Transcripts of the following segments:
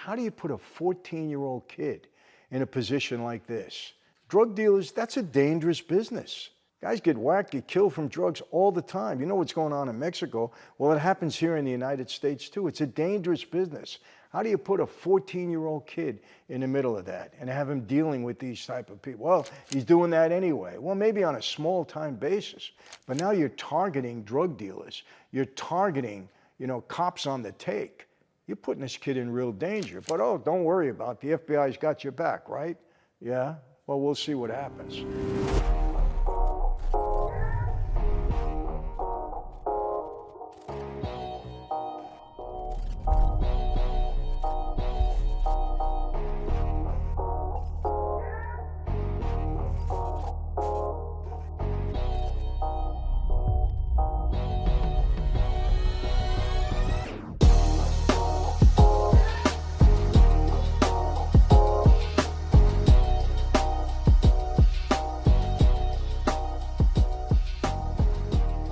how do you put a 14-year-old kid in a position like this? Drug dealers, that's a dangerous business. Guys get whacked, get killed from drugs all the time. You know what's going on in Mexico? Well, it happens here in the United States too. It's a dangerous business. How do you put a 14-year-old kid in the middle of that and have him dealing with these type of people? Well, he's doing that anyway. Well, maybe on a small-time basis. But now you're targeting drug dealers. You're targeting, cops on the take. You're putting this kid in real danger. But, oh, don't worry about it. The FBI's got your back, right? Yeah? Well, we'll see what happens.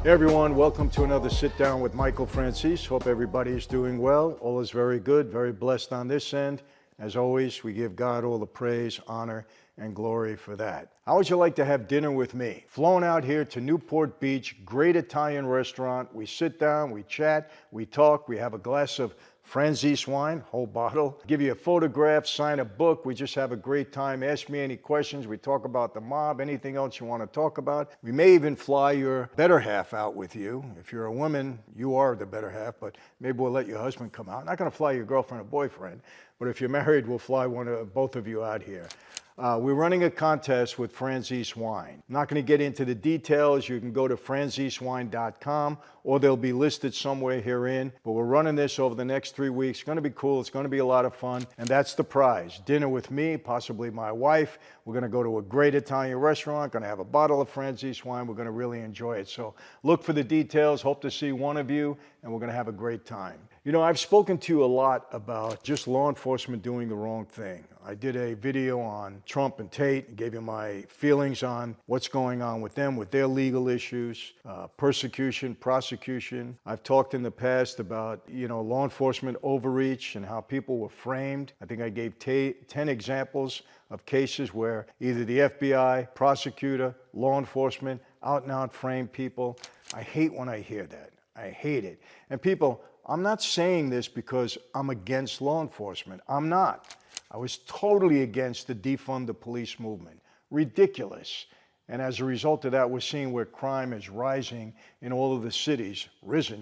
Hey everyone, welcome to another Sit Down with Michael Franzese. Hope everybody is doing well. All is very good, very blessed on this end. As always, we give God all the praise, honor, and glory for that. How would you like to have dinner with me? Flown out here to Newport Beach, great Italian restaurant. We sit down, we chat, we talk, we have a glass of Franzese wine, whole bottle. Give you a photograph, sign a book. We just have a great time. Ask me any questions. We talk about the mob, anything else you want to talk about. We may even fly your better half out with you. If you're a woman, you are the better half, but maybe we'll let your husband come out. Not going to fly your girlfriend or boyfriend, but if you're married, we'll fly both of you out here. We're running a contest with Franzese wine. I'm not going to get into the details. You can go to franzesewine.com or they'll be listed somewhere herein. But we're running this over the next 3 weeks. It's going to be cool. It's going to be a lot of fun. And that's the prize. Dinner with me, possibly my wife. We're going to go to a great Italian restaurant. Going to have a bottle of Franzese wine. We're going to really enjoy it. So look for the details. Hope to see one of you. And we're going to have a great time. I've spoken to you a lot about just law enforcement doing the wrong thing. I did a video on Trump and Tate and gave you my feelings on what's going on with them, with their legal issues, persecution, prosecution. I've talked in the past about, law enforcement overreach and how people were framed. I think I gave 10 examples of cases where either the FBI, prosecutor, law enforcement, out and out framed people. I hate when I hear that. I hate it. And people, I'm not saying this because I'm against law enforcement. I'm not. I was totally against the defund the police movement. Ridiculous. And as a result of that, we're seeing where crime is rising in all of the cities,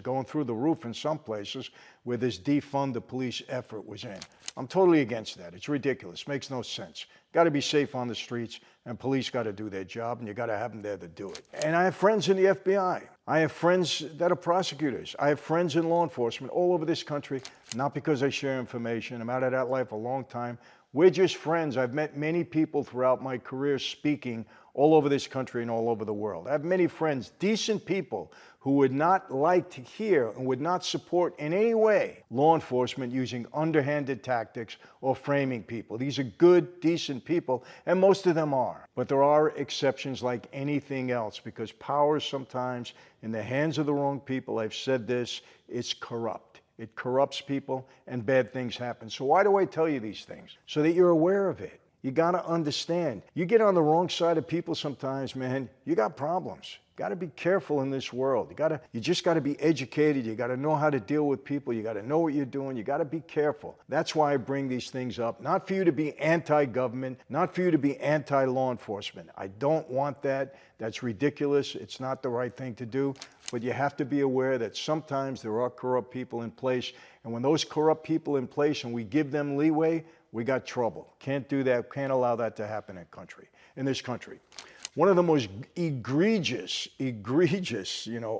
going through the roof in some places where this defund the police effort was in. I'm totally against that. It's ridiculous. Makes no sense. Got to be safe on the streets, and police got to do their job, and you got to have them there to do it. And I have friends in the FBI. I have friends that are prosecutors. I have friends in law enforcement all over this country, not because I share information. I'm out of that life a long time. We're just friends. I've met many people throughout my career speaking all over this country and all over the world. I have many friends, decent people, who would not like to hear and would not support in any way law enforcement using underhanded tactics or framing people. These are good, decent people, and most of them are. But there are exceptions like anything else, because power is sometimes in the hands of the wrong people. I've said this, it's corrupt. It corrupts people and bad things happen. So why do I tell you these things? So that you're aware of it. You got to understand. You get on the wrong side of people sometimes, man, you got problems. You got to be careful in this world. You just got to be educated. You got to know how to deal with people. You got to know what you're doing. You got to be careful. That's why I bring these things up. Not for you to be anti-government, not for you to be anti-law enforcement. I don't want that. That's ridiculous. It's not the right thing to do. But you have to be aware that sometimes there are corrupt people in place. And when those corrupt people in place and we give them leeway, we got trouble. Can't do that. Can't allow that to happen in this country. One of the most egregious,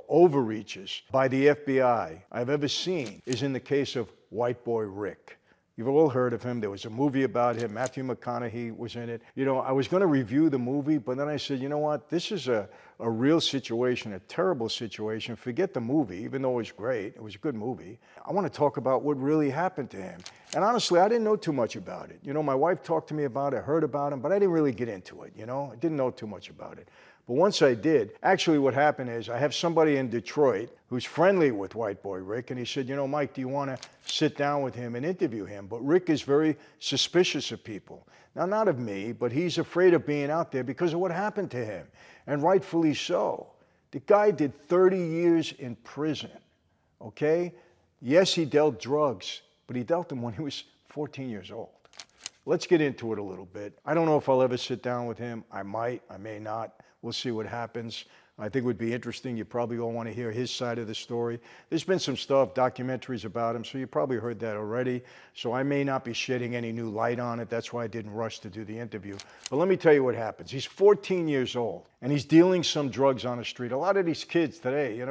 overreaches by the FBI I've ever seen is in the case of White Boy Rick. You've all heard of him. There was a movie about him. Matthew McConaughey was in it. I was going to review the movie, but then I said, you know what? This is a real situation, a terrible situation. Forget the movie, even though it was great. It was a good movie. I want to talk about what really happened to him. And honestly, I didn't know too much about it. My wife talked to me about it, heard about him, but I didn't really get into it, I didn't know too much about it. But once I did, actually what happened is I have somebody in Detroit who's friendly with White Boy Rick, and he said, you know, Mike, do you want to sit down with him and interview him? But Rick is very suspicious of people. Now, not of me, but he's afraid of being out there because of what happened to him, and rightfully so. The guy did 30 years in prison, okay? Yes, he dealt drugs, but he dealt them when he was 14 years old. Let's get into it a little bit. I don't know if I'll ever sit down with him. I might, I may not. We'll see what happens. I think it would be interesting. You probably all want to hear his side of the story. There's been some stuff, documentaries about him, so you probably heard that already. So I may not be shedding any new light on it. That's why I didn't rush to do the interview. But let me tell you what happens. He's 14 years old, and he's dealing some drugs on the street. A lot of these kids today,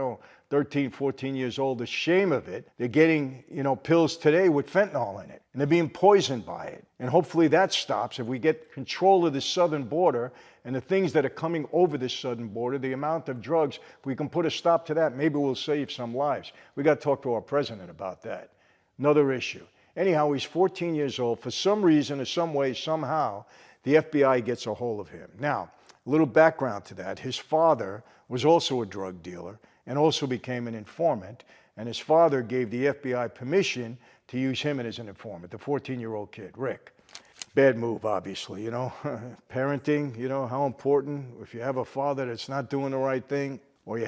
13, 14 years old, the shame of it, they're getting, pills today with fentanyl in it, and they're being poisoned by it. And hopefully that stops if we get control of the southern border and the things that are coming over the southern border, the amount of drugs, if we can put a stop to that, maybe we'll save some lives. We got to talk to our president about that. Another issue. Anyhow, he's 14 years old. For some reason or some way, somehow, the FBI gets a hold of him. Now, a little background to that. His father was also a drug dealer and also became an informant, and his father gave the FBI permission to use him as an informant, the 14-year-old kid, Rick. Bad move, obviously, parenting, how important. If you have a father that's not doing the right thing, or you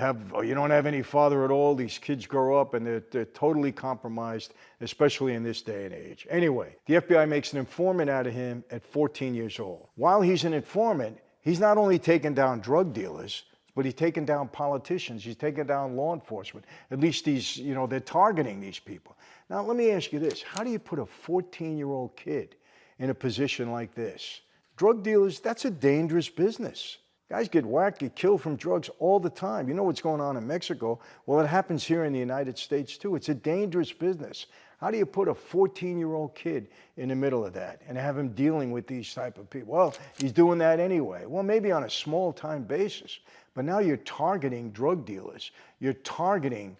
don't have any father at all, these kids grow up and they're totally compromised, especially in this day and age. Anyway, the FBI makes an informant out of him at 14 years old. While he's an informant, he's not only taking down drug dealers, but he's taking down politicians. He's taking down law enforcement. At least they're targeting these people. Now, let me ask you this. How do you put a 14-year-old kid in a position like this? Drug dealers, that's a dangerous business. Guys get whacked, get killed from drugs all the time. You know what's going on in Mexico? Well, it happens here in the United States too. It's a dangerous business. How do you put a 14-year-old kid in the middle of that and have him dealing with these type of people? Well, he's doing that anyway. Well, maybe on a small-time basis. But now you're targeting drug dealers. You're targeting,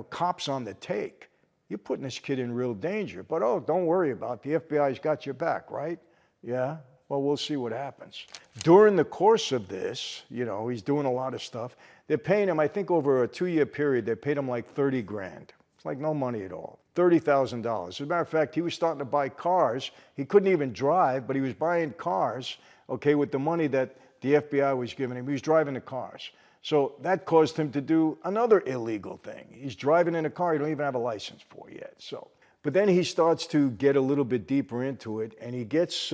cops on the take. You're putting this kid in real danger. But, don't worry about it. The FBI's got your back, right? Yeah? Well, we'll see what happens. During the course of this, he's doing a lot of stuff. They're paying him, I think over a 2-year period, they paid him like 30 grand. It's like no money at all. $30,000. As a matter of fact, he was starting to buy cars. He couldn't even drive, but he was buying cars, with the money that the FBI was giving him. He was driving the cars. So that caused him to do another illegal thing. He's driving in a car he don't even have a license for yet. But then he starts to get a little bit deeper into it, and he gets,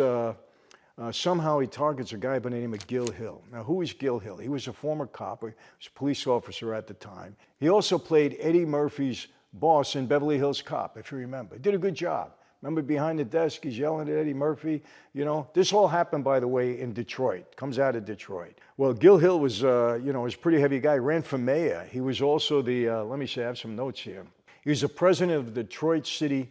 somehow he targets a guy by the name of Gil Hill. Now, who is Gil Hill? He was a former cop, he was a police officer at the time. He also played Eddie Murphy's boss in Beverly Hills Cop, if you remember. Did a good job. Remember behind the desk, he's yelling at Eddie Murphy, This all happened, by the way, in Detroit. Comes out of Detroit. Well, Gil Hill was, was a pretty heavy guy. Ran for mayor. He was also the, let me say, I have some notes here. He was the president of the Detroit City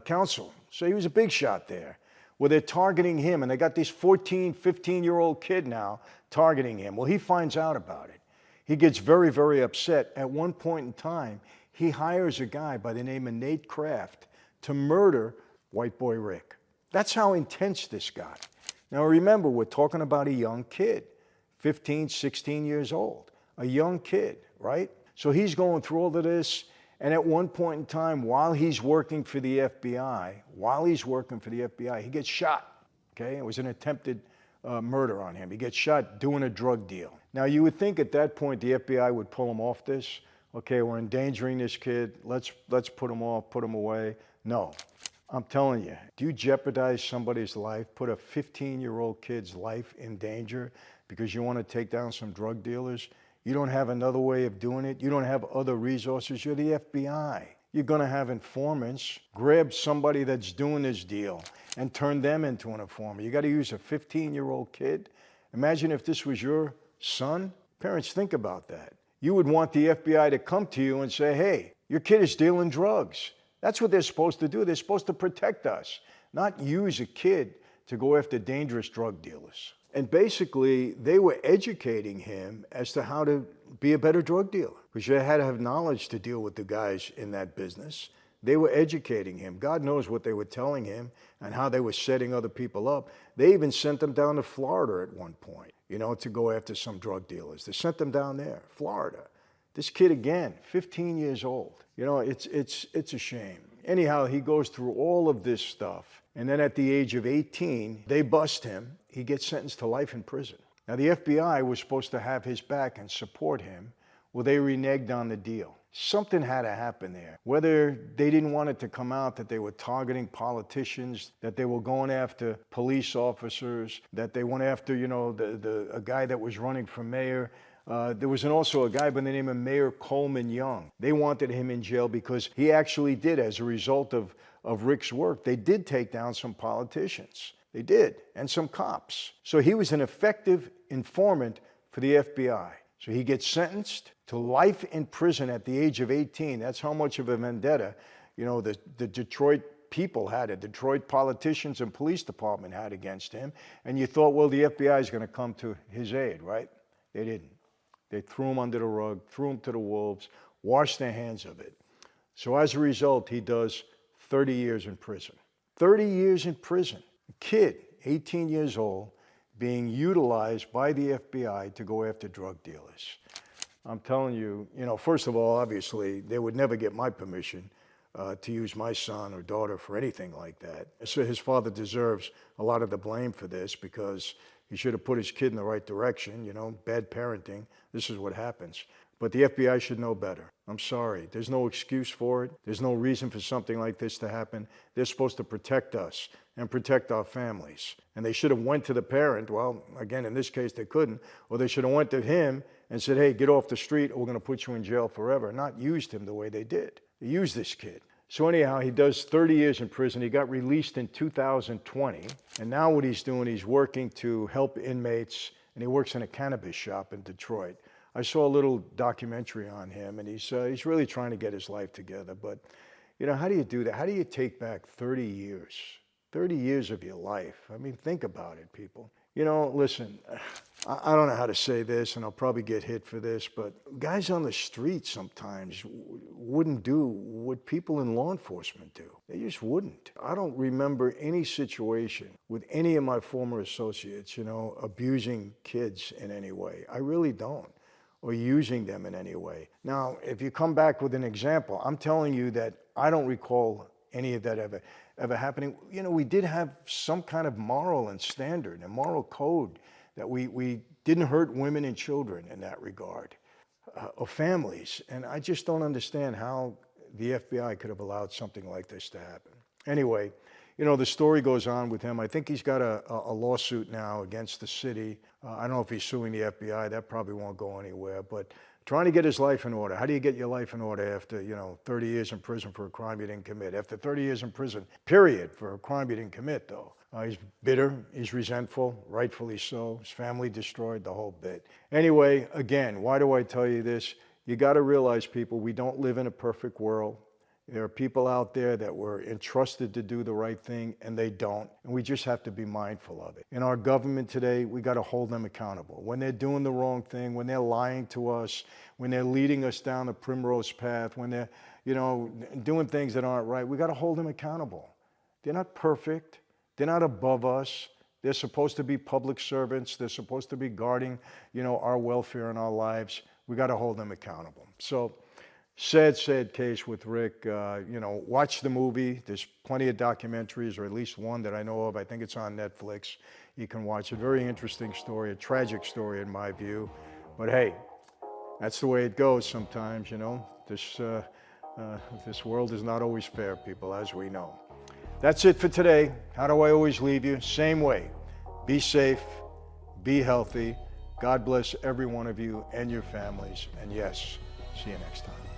Council. So he was a big shot there. Well, they're targeting him, and they got this 14, 15-year-old kid now targeting him. Well, he finds out about it. He gets very, very upset. At one point in time, he hires a guy by the name of Nate Kraft to murder White Boy Rick. That's how intense this got. Now remember, we're talking about a young kid, 15, 16 years old, a young kid, right? So he's going through all of this, and at one point in time, while he's working for the FBI, he gets shot, okay? It was an attempted murder on him. He gets shot doing a drug deal. Now you would think at that point the FBI would pull him off this. Okay, we're endangering this kid. Let's put him off, put him away. No, I'm telling you, do you jeopardize somebody's life, put a 15-year-old kid's life in danger because you want to take down some drug dealers? You don't have another way of doing it. You don't have other resources. You're the FBI. You're going to have informants grab somebody that's doing this deal and turn them into an informant. You got to use a 15-year-old kid. Imagine if this was your son. Parents, think about that. You would want the FBI to come to you and say, hey, your kid is dealing drugs. That's what they're supposed to do. They're supposed to protect us, not use a kid to go after dangerous drug dealers. And basically, they were educating him as to how to be a better drug dealer, because you had to have knowledge to deal with the guys in that business. They were educating him. God knows what they were telling him and how they were setting other people up. They even sent them down to Florida at one point, to go after some drug dealers. They sent them down there, Florida. This kid, again, 15 years old. It's a shame. Anyhow, he goes through all of this stuff. And then at the age of 18, they bust him. He gets sentenced to life in prison. Now, the FBI was supposed to have his back and support him. Well, they reneged on the deal. Something had to happen there. Whether they didn't want it to come out that they were targeting politicians, that they were going after police officers, that they went after, a guy that was running for mayor. There was also a guy by the name of Mayor Coleman Young. They wanted him in jail because he actually did, as a result of Rick's work, they did take down some politicians. They did, and some cops. So he was an effective informant for the FBI. So he gets sentenced to life in prison at the age of 18. That's how much of a vendetta, the Detroit people had it. Detroit politicians and police department had against him. And you thought, well, the FBI is going to come to his aid, right? They didn't. They threw him under the rug, threw him to the wolves, washed their hands of it. So as a result, he does 30 years in prison. 30 years in prison. A kid, 18 years old, being utilized by the FBI to go after drug dealers. I'm telling you, first of all, obviously, they would never get my permission to use my son or daughter for anything like that. So his father deserves a lot of the blame for this because he should have put his kid in the right direction, bad parenting. This is what happens. But the FBI should know better. I'm sorry. There's no excuse for it. There's no reason for something like this to happen. They're supposed to protect us and protect our families. And they should have went to the parent. Well, again, in this case, they couldn't. Or they should have went to him and said, hey, get off the street or we're going to put you in jail forever. Not used him the way they did. They used this kid. So anyhow, he does 30 years in prison. He got released in 2020. And now what he's doing, he's working to help inmates. And he works in a cannabis shop in Detroit. I saw a little documentary on him, and he's really trying to get his life together. But, how do you do that? How do you take back 30 years? 30 years of your life. I mean, think about it, people. Listen, I don't know how to say this, and I'll probably get hit for this, but guys on the street sometimes wouldn't do what people in law enforcement do. They just wouldn't. I don't remember any situation with any of my former associates, abusing kids in any way. I really don't. Or using them in any way. Now, if you come back with an example, I'm telling you that I don't recall any of that ever happening. We did have some kind of moral and standard and moral code that we didn't hurt women and children in that regard, or families. And I just don't understand how the FBI could have allowed something like this to happen. Anyway, the story goes on with him. I think he's got a lawsuit now against the city. I don't know if he's suing the FBI. That probably won't go anywhere. But trying to get his life in order. How do you get your life in order after, 30 years in prison for a crime you didn't commit? After 30 years in prison, period, for a crime you didn't commit, though. He's bitter. He's resentful, rightfully so. His family destroyed, the whole bit. Anyway, again, why do I tell you this? You got to realize, people, we don't live in a perfect world. There are people out there that were entrusted to do the right thing, and they don't. And we just have to be mindful of it. In our government today, we got to hold them accountable. When they're doing the wrong thing, when they're lying to us, when they're leading us down the primrose path, when they're, doing things that aren't right, we got to hold them accountable. They're not perfect. They're not above us. They're supposed to be public servants. They're supposed to be guarding, our welfare and our lives. We got to hold them accountable. So, sad case with Rick. Watch the movie. There's plenty of documentaries, or at least one that I know of. I think it's on Netflix. You can watch it. Very interesting story, a tragic story in my view. But hey, that's the way it goes sometimes, This world is not always fair, people, as we know. That's it for today. How do I always leave you? Same way. Be safe. Be healthy. God bless every one of you and your families. And yes, see you next time.